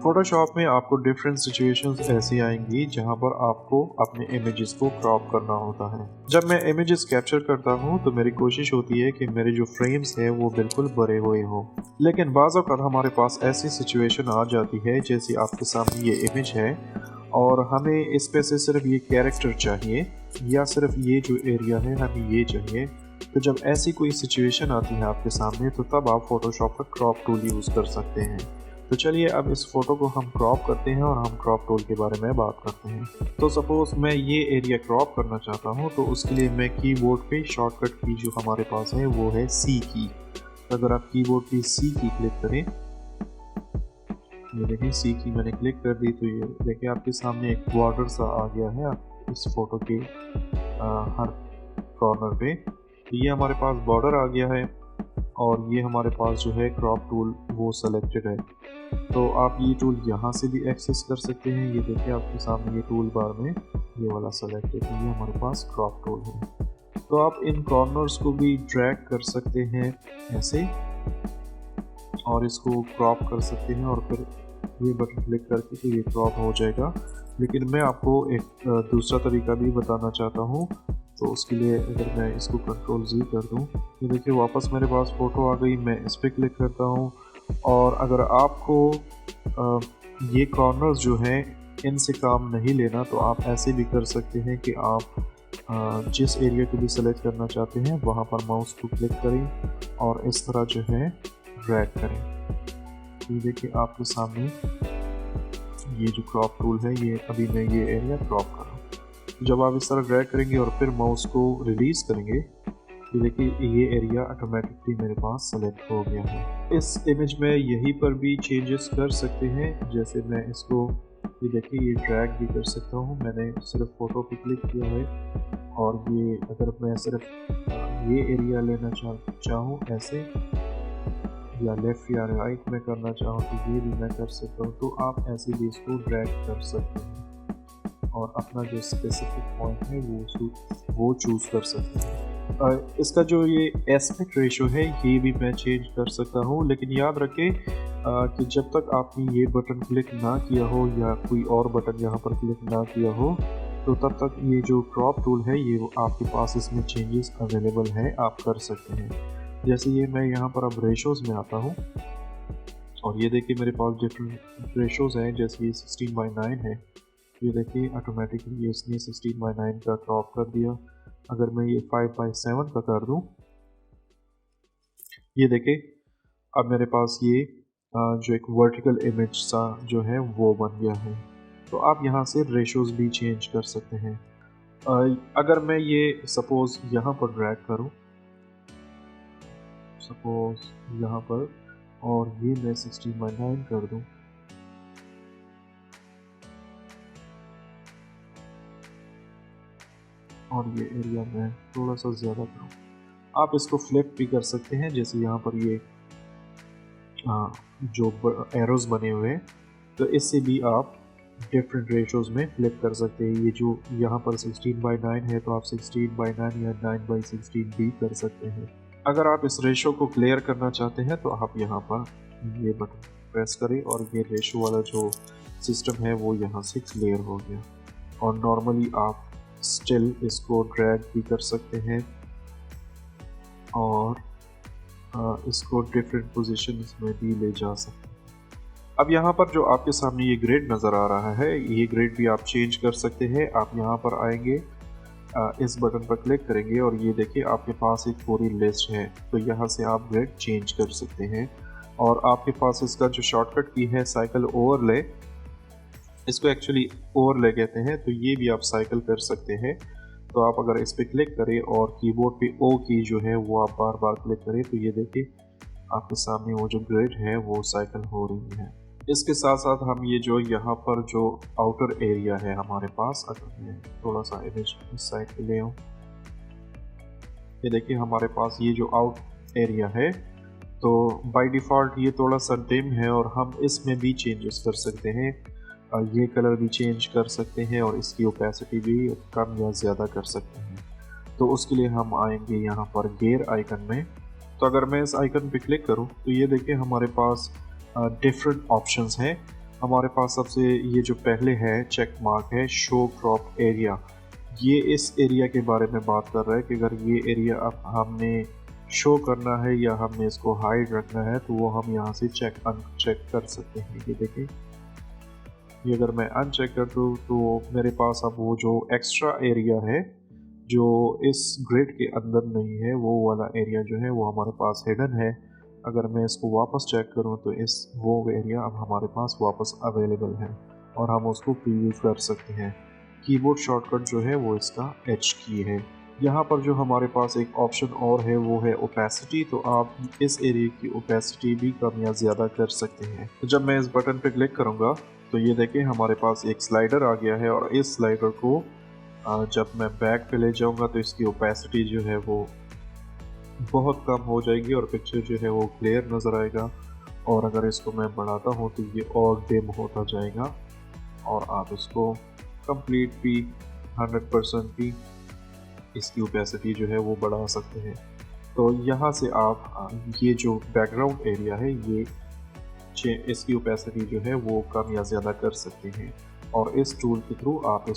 Photoshop में आपको different situations ऐसी आएंगी जहां पर आपको अपने इमेजेस को क्रॉप करना होता है। जब मैं इमेजेस कैप्चर करता हूं तो मेरी कोशिश होती है कि मेरे जो फ्रेम्स हैं वो बिल्कुल भरे हुए हों, लेकिन बाज़ औक़ात हमारे पास ऐसी सिचुएशन आ जाती है जैसे आपके सामने ये इमेज है और हमें इस पे से सिर्फ ये कैरेक्टर चाहिए या सिर्फ ये जो एरिया है हमें ये चाहिए। तो जब ऐसी कोई सिचुएशन आती है आपके सामने तो तब आप फ़ोटोशॉप का क्रॉप टूल यूज़ कर सकते हैं। तो चलिए अब इस फ़ोटो को हम क्रॉप करते हैं और हम क्रॉप टूल के बारे में बात करते हैं। तो सपोज़ मैं ये एरिया क्रॉप करना चाहता हूँ तो उसके लिए मैं कीबोर्ड पे शॉर्टकट की जो हमारे पास है वो है सी की। अगर आप कीबोर्ड पे सी की क्लिक करें, ये देखिए सी की मैंने क्लिक कर दी तो ये देखिए आपके सामने एक बॉर्डर सा आ गया है इस फ़ोटो के हर कॉर्नर पे। तो ये हमारे पास बॉर्डर आ गया है और ये हमारे पास जो है क्रॉप टूल वो सेलेक्टेड है। तो आप ये टूल यहाँ से भी एक्सेस कर सकते हैं। ये देखिए आपके सामने ये टूल बार में ये वाला सेलेक्टेड है, ये हमारे पास क्रॉप टूल है। तो आप इन कॉर्नर्स को भी ड्रैग कर सकते हैं ऐसे और इसको क्रॉप कर सकते हैं और फिर ये बटन क्लिक करके तो ये क्रॉप हो जाएगा। लेकिन मैं आपको एक दूसरा तरीका भी बताना चाहता हूँ। तो उसके लिए अगर मैं इसको कंट्रोल Z कर दूँ, ये देखिए वापस मेरे पास फ़ोटो आ गई। मैं इस पर क्लिक करता हूँ और अगर आपको ये कॉर्नर्स जो हैं इनसे काम नहीं लेना तो आप ऐसे भी कर सकते हैं कि आप जिस एरिया को भी सेलेक्ट करना चाहते हैं वहाँ पर माउस को क्लिक करें और इस तरह जो है ड्रैग करें। ये देखिए आपके सामने ये जो क्रॉप टूल है ये अभी मैं ये एरिया क्रॉप कर रहा हूँ। जब आप इस तरह ड्रैग करेंगे और फिर माउस को रिलीज़ करेंगे तो देखिए ये एरिया ऑटोमेटिकली मेरे पास सेलेक्ट हो गया है। इस इमेज में यहीं पर भी चेंजेस कर सकते हैं, जैसे मैं इसको ये देखिए ये ड्रैग भी कर सकता हूँ। मैंने सिर्फ फ़ोटो पे क्लिक किया है और ये अगर मैं सिर्फ ये एरिया लेना चाहूँ ऐसे या लेफ़्ट या राइट में करना चाहूँ तो ये भी मैं कर सकता हूँ। तो आप ऐसे भी इसको ड्रैग कर सकते हैं और अपना जो स्पेसिफिक पॉइंट है वो चूज़ कर सकते हैं। इसका जो ये एस्पेक्ट रेशो है ये भी मैं चेंज कर सकता हूँ, लेकिन याद रखें कि जब तक आपने ये बटन क्लिक ना किया हो या कोई और बटन यहाँ पर क्लिक ना किया हो तो तब तक ये जो क्रॉप टूल है ये आपके पास इसमें चेंजेस अवेलेबल है, आप कर सकते हैं। जैसे ये मैं यहाँ पर अब रेशोज़ में आता हूँ और ये देखिए मेरे पास डिफरेंट रेशोज़ हैं। जैसे ये 16:9 है, ये देखिए ऑटोमेटिकली इसने 16:9 का क्रॉप कर दिया। अगर मैं ये 5:7 का कर दूं, ये देखें अब मेरे पास ये जो एक वर्टिकल इमेज सा जो है वो बन गया है। तो आप यहाँ से रेशोज़ भी चेंज कर सकते हैं। अगर मैं ये सपोज़ यहाँ पर ड्रैग करूँ, सपोज़ यहाँ पर, और ये मैं 16:9 कर दूँ, और ये एरिया मैं थोड़ा सा ज़्यादा करूँ। आप इसको फ्लिप भी कर सकते हैं, जैसे यहाँ पर ये जो एरोज़ बने हुए हैं तो इससे भी आप डिफरेंट रेशोज़ में फ्लिप कर सकते हैं। ये जो यहाँ पर 16:9 है तो आप 16:9 या 9:16 भी कर सकते हैं। अगर आप इस रेशो को क्लियर करना चाहते हैं तो आप यहाँ पर ये बटन प्रेस करें और ये रेशो वाला जो सिस्टम है वो यहाँ से क्लियर हो गया। और नॉर्मली आप स्टिल इसको ड्रैग भी कर सकते हैं और इसको डिफरेंट पोजीशंस में भी ले जा सकते हैं। अब यहाँ पर जो आपके सामने ये ग्रिड नज़र आ रहा है, ये ग्रिड भी आप चेंज कर सकते हैं। आप यहाँ पर आएंगे, इस बटन पर क्लिक करेंगे और ये देखिए आपके पास एक पूरी लिस्ट है। तो यहाँ से आप ग्रिड चेंज कर सकते हैं और आपके पास इसका जो शॉर्टकट की है साइकिल ओवरले, इसको एक्चुअली ओवरले कहते हैं, तो ये भी आप साइकिल कर सकते हैं। तो आप अगर इस पर क्लिक करें और कीबोर्ड पे ओ की जो है वो आप बार बार क्लिक करें तो ये देखिए आपके सामने वो जो ग्रिड है वो साइकिल हो रही है। इसके साथ साथ हम ये जो यहाँ पर जो आउटर एरिया है हमारे पास, अगर मैं थोड़ा सा इमेज इस साइड पे ले आऊँ, ये देखिए हमारे पास ये जो आउट एरिया है तो बाय डिफ़ॉल्ट ये थोड़ा सा डिम है और हम इसमें भी चेंजेस कर सकते हैं। ये कलर भी चेंज कर सकते हैं और इसकी ओपेसिटी भी कम या ज़्यादा कर सकते हैं। तो उसके लिए हम आएंगे यहाँ पर गेयर आइकन में। तो अगर मैं इस आइकन पे क्लिक करूँ तो ये देखिए हमारे पास डिफरेंट ऑप्शंस हैं हमारे पास सबसे ये जो पहले है चेक मार्क है शो क्रॉप एरिया। ये इस एरिया के बारे में बात कर रहा है कि अगर ये एरिया अब हमने शो करना है या हमने इसको हाइड रखना है तो वो हम यहाँ से अनचेक कर सकते हैं। ये देखें, ये अगर मैं अनचेक कर दूँ तो मेरे पास अब वो जो एक्स्ट्रा एरिया है जो इस ग्रिड के अंदर नहीं है, वो वाला एरिया जो है वो हमारे पास हिडन है। अगर मैं इसको वापस चेक करूं तो वो एरिया अब हमारे पास वापस अवेलेबल है और हम उसको प्रीव्यू कर सकते हैं। कीबोर्ड शॉर्टकट जो है वो इसका H की है। यहाँ पर जो हमारे पास एक ऑप्शन और है वो है ओपेसिटी। तो आप इस एरिया की ओपेसिटी भी कम या ज़्यादा कर सकते हैं। तो जब मैं इस बटन पे क्लिक करूँगा तो ये देखें हमारे पास एक स्लाइडर आ गया है और इस स्लाइडर को जब मैं बैक पे ले जाऊँगा तो इसकी ओपेसिटी जो है वो बहुत कम हो जाएगी और पिक्चर जो है वो क्लियर नज़र आएगा। और अगर इसको मैं बढ़ाता हूँ तो ये और डिम होता जाएगा और आप इसको कंप्लीट भी 100% भी इसकी ओपेसिटी जो है वो बढ़ा सकते हैं। तो यहाँ से आप ये जो बैकग्राउंड एरिया है ये इसकी ओपेसिटी जो है वो कम या ज़्यादा कर सकते हैं और इस टूल के थ्रू आप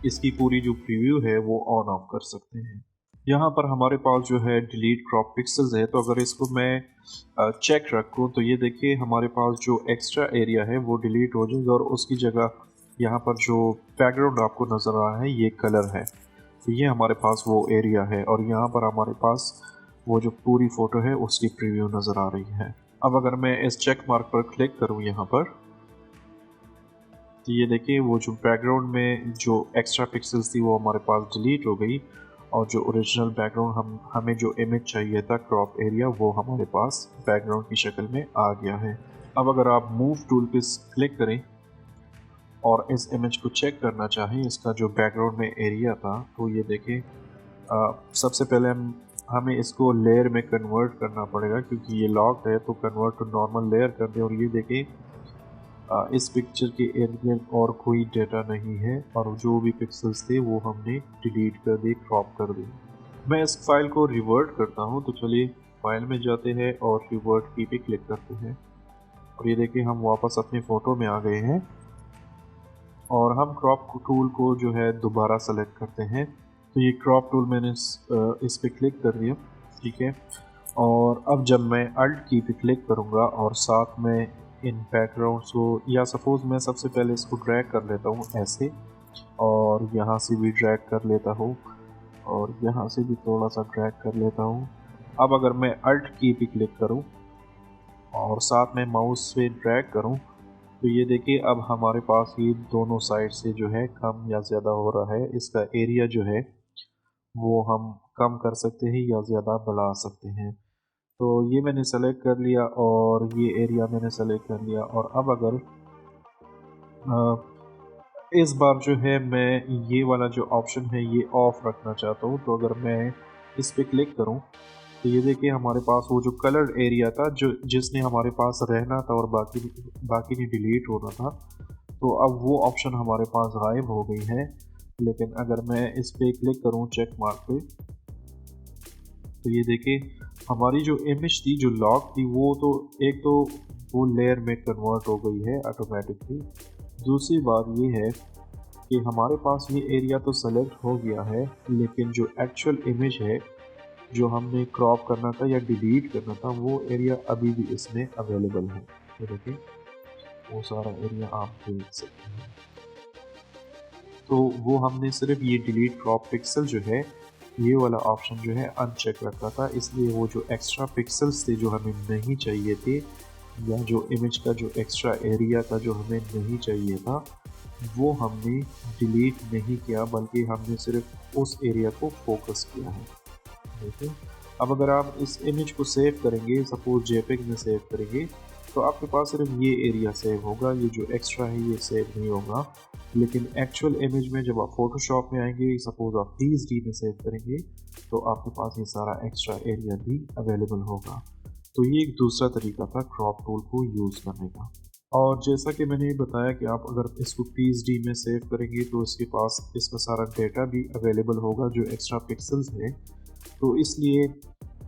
इसकी पूरी जो प्रीव्यू है वो ऑन ऑफ कर सकते हैं। यहाँ पर हमारे पास जो है डिलीट क्रॉप पिक्सेल्स है। तो अगर इसको मैं चेक रखूँ तो ये देखिए हमारे पास जो एक्स्ट्रा एरिया है वो डिलीट हो जाएगा और उसकी जगह यहाँ पर जो बैकग्राउंड आपको नज़र आ रहा है ये कलर है। तो ये हमारे पास वो एरिया है और यहाँ पर हमारे पास वो जो पूरी फ़ोटो है उसकी प्रीव्यू नज़र आ रही है। अब अगर मैं इस चेक मार्क पर क्लिक करूँ यहाँ पर तो ये देखिए वो जो बैकग्राउंड में जो एक्स्ट्रा पिक्सेल्स थी वो हमारे पास डिलीट हो गई और जो ओरिजिनल बैकग्राउंड हमें जो इमेज चाहिए था क्रॉप एरिया वो हमारे पास बैकग्राउंड की शक्ल में आ गया है। अब अगर आप मूव टूल पे क्लिक करें और इस इमेज को चेक करना चाहें इसका जो बैकग्राउंड में एरिया था तो ये देखें सबसे पहले हमें इसको लेयर में कन्वर्ट करना पड़ेगा क्योंकि ये लॉक्ड है। तो कन्वर्ट टू नॉर्मल लेयर कर दें और ये देखें इस पिक्चर के इर्द गिर्द और कोई डेटा नहीं है और जो भी पिक्सल्स थे वो हमने डिलीट कर दिए, क्रॉप कर दिए। मैं इस फाइल को रिवर्ट करता हूँ तो चलिए फाइल में जाते हैं और रिवर्ट की पे क्लिक करते हैं और ये देखिए हम वापस अपनी फ़ोटो में आ गए हैं और हम क्रॉप टूल को जो है दोबारा सेलेक्ट करते हैं। तो ये क्रॉप टूल मैंने इस पे क्लिक कर दिया, ठीक है। और अब जब मैं अल्ट की पे क्लिक करूँगा और साथ में इन बैकग्राउंड्स को या सपोज़ मैं सबसे पहले इसको ड्रैग कर लेता हूँ ऐसे और यहाँ से भी ड्रैग कर लेता हूँ और यहाँ से भी थोड़ा सा ड्रैग कर लेता हूँ। अब अगर मैं अल्ट की पे क्लिक करूँ और साथ में माउस से ड्रैग करूँ तो ये देखिए अब हमारे पास ये दोनों साइड से जो है कम या ज़्यादा हो रहा है। इसका एरिया जो है वो हम कम कर सकते हैं या ज़्यादा बढ़ा सकते हैं। तो ये मैंने सेलेक्ट कर लिया और ये एरिया मैंने सेलेक्ट कर लिया और अब अगर इस बार जो है मैं ये वाला जो ऑप्शन है ये ऑफ रखना चाहता हूँ। तो अगर मैं इस पे क्लिक करूँ तो ये देखिए हमारे पास वो जो कलर एरिया था जो जिसने हमारे पास रहना था और बाकी नहीं डिलीट होना था, तो अब वो ऑप्शन हमारे पास गायब हो गई है। लेकिन अगर मैं इस पे क्लिक करूँ चेक मार्क पे तो ये देखिए हमारी जो इमेज थी जो लॉक थी वो तो एक तो वो लेयर में कन्वर्ट हो गई है ऑटोमेटिकली। दूसरी बात ये है कि हमारे पास ये एरिया तो सेलेक्ट हो गया है लेकिन जो एक्चुअल इमेज है जो हमने क्रॉप करना था या डिलीट करना था वो एरिया अभी भी इसमें अवेलेबल है। तो देखिए वो सारा एरिया आप देख सकते हैं। तो वो हमने सिर्फ ये डिलीट क्रॉप पिक्सल जो है ये वाला ऑप्शन जो है अनचेक रखा था, इसलिए वो जो एक्स्ट्रा पिक्सल्स थे जो हमें नहीं चाहिए थे या जो इमेज का जो एक्स्ट्रा एरिया था जो हमें नहीं चाहिए था वो हमने डिलीट नहीं किया बल्कि हमने सिर्फ उस एरिया को फोकस किया है। देखिए अब अगर आप इस इमेज को सेव करेंगे, सपोज जेपेग में सेव करेंगे तो आपके पास सिर्फ ये एरिया सेव होगा, ये जो एक्स्ट्रा है ये सेव नहीं होगा। लेकिन एक्चुअल इमेज में जब आप फोटोशॉप में आएंगे, सपोज आप PSD में सेव करेंगे तो आपके पास ये सारा एक्स्ट्रा एरिया भी अवेलेबल होगा। तो ये एक दूसरा तरीका था क्रॉप टूल को यूज़ करने का। और जैसा कि मैंने बताया कि आप अगर इसको PSD में सेव करेंगे तो इसके पास इसका सारा डेटा भी अवेलेबल होगा जो एक्स्ट्रा पिक्सल्स है। तो इसलिए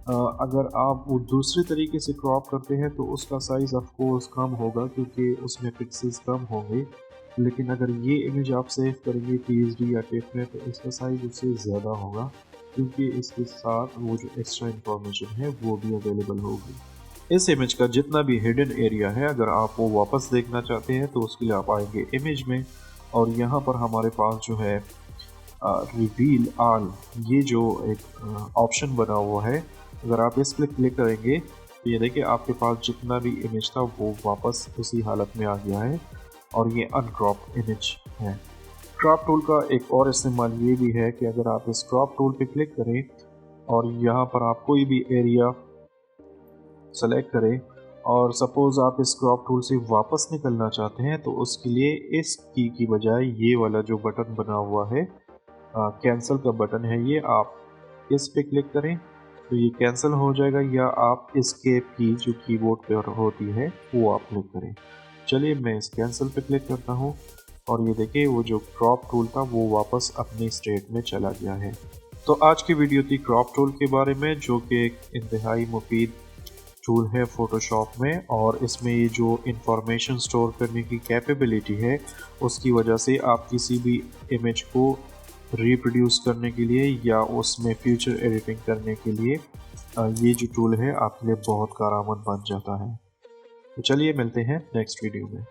अगर आप वो दूसरे तरीके से क्रॉप करते हैं तो उसका साइज़ ऑफ कोर्स कम होगा क्योंकि उसमें पिक्सेल्स कम होंगे। लेकिन अगर ये इमेज आप सेव करेंगे पीएसडी या टिफ में तो इसका साइज़ उससे ज़्यादा होगा क्योंकि इसके साथ वो जो एक्स्ट्रा इंफॉर्मेशन है वो भी अवेलेबल होगी। इस इमेज का जितना भी हिडन एरिया है अगर आप वो वापस देखना चाहते हैं तो उसके लिए आप आएंगे इमेज में और यहाँ पर हमारे पास जो है रिवील ऑल ये जो एक ऑप्शन बना हुआ है, अगर आप इस पर क्लिक करेंगे तो ये देखिए आपके पास जितना भी इमेज था वो वापस उसी हालत में आ गया है और ये अनक्रॉप इमेज है। क्रॉप टूल का एक और इस्तेमाल ये भी है कि अगर आप इस क्रॉप टूल पे क्लिक करें और यहाँ पर आप कोई भी एरिया सेलेक्ट करें और सपोज़ आप इस क्रॉप टूल से वापस निकलना चाहते हैं तो उसके लिए इस की बजाय ये वाला जो बटन बना हुआ है कैंसिल का बटन है, ये आप इस पे क्लिक करें तो ये कैंसिल हो जाएगा या आप एस्केप की जो कीबोर्ड पर होती है वो आप क्लिक करें। चलिए मैं इस कैंसिल पे क्लिक करता हूँ और ये देखिए वो जो क्रॉप टूल था वो वापस अपनी स्टेट में चला गया है। तो आज की वीडियो थी क्रॉप टूल के बारे में जो कि एक इंतहाई मुफीद टूल है फोटोशॉप में और इसमें ये जो इंफॉर्मेशन स्टोर करने की कैपेबिलिटी है उसकी वजह से आप किसी भी इमेज को रिप्रोड्यूस करने के लिए या उसमें फ्यूचर एडिटिंग करने के लिए ये जो टूल है आपके लिए बहुत कारआमद बन जाता है। तो चलिए मिलते हैं नेक्स्ट वीडियो में।